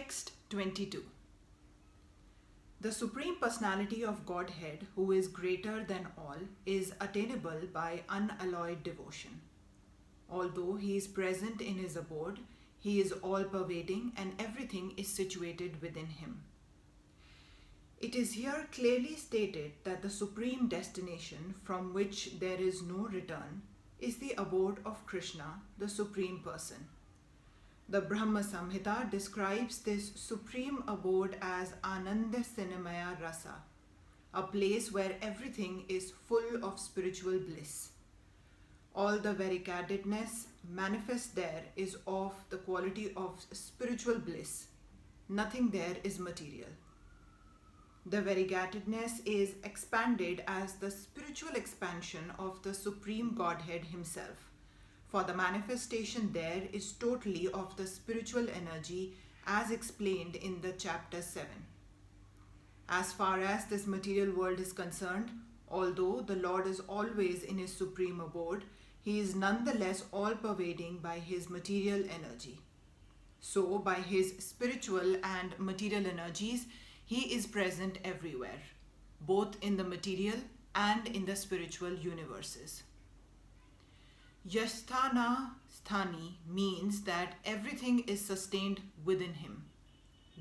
Text 22. The Supreme Personality of Godhead, who is greater than all, is attainable by unalloyed devotion. Although he is present in his abode, he is all-pervading and everything is situated within him. It is here clearly stated that the supreme destination from which there is no return is the abode of Krishna, the Supreme Person. The Brahma Samhita describes this supreme abode as Ananda Cinnamaya Rasa, a place where everything is full of spiritual bliss. All the variegatedness manifest there is of the quality of spiritual bliss. Nothing there is material. The variegatedness is expanded as the spiritual expansion of the Supreme Godhead Himself, for the manifestation there is totally of the spiritual energy as explained in the chapter 7. As far as this material world is concerned, although the Lord is always in His supreme abode, He is nonetheless all-pervading by His material energy. So, by His spiritual and material energies, He is present everywhere, both in the material and in the spiritual universes. Yasthana Sthani means that everything is sustained within him,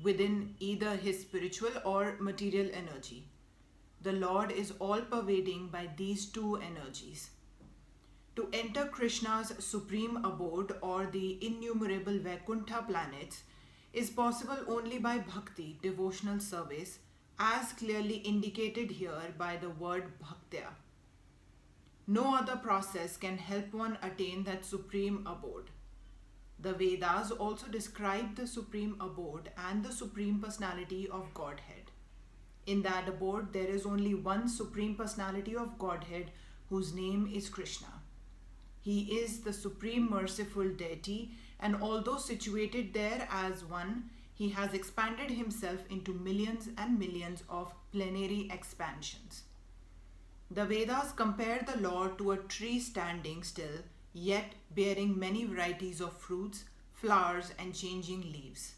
within either his spiritual or material energy. The Lord is all-pervading by these two energies. To enter Krishna's supreme abode or the innumerable Vaikuntha planets is possible only by bhakti, devotional service, as clearly indicated here by the word bhaktya. No other process can help one attain that supreme abode. The Vedas also describe the supreme abode and the supreme personality of Godhead. In that abode, there is only one supreme personality of Godhead whose name is Krishna. He is the supreme merciful deity, and although situated there as one, he has expanded himself into millions and millions of plenary expansions. The Vedas compare the Lord to a tree standing still, yet bearing many varieties of fruits, flowers, and changing leaves.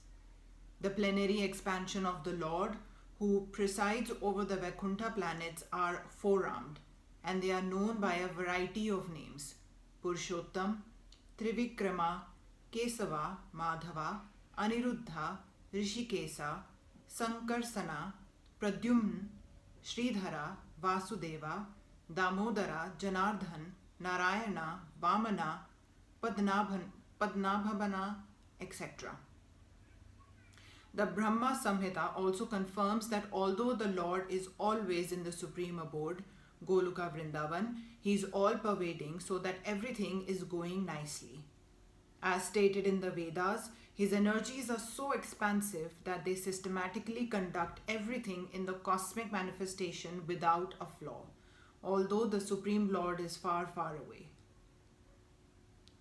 The plenary expansion of the Lord, who presides over the Vaikuntha planets, are four-armed, and they are known by a variety of names: Purushottam, Trivikrama, Kesava, Madhava, Aniruddha, Rishikesa, Sankarsana, Pradyumna, Sridhara, Vasudeva, Damodara, Janardhan, Narayana, Vamana, Padnabhabana, etc. The Brahma Samhita also confirms that although the Lord is always in the supreme abode, Goloka Vrindavan, He is all-pervading so that everything is going nicely. As stated in the Vedas, His energies are so expansive that they systematically conduct everything in the cosmic manifestation without a flaw, although the Supreme Lord is far, far away.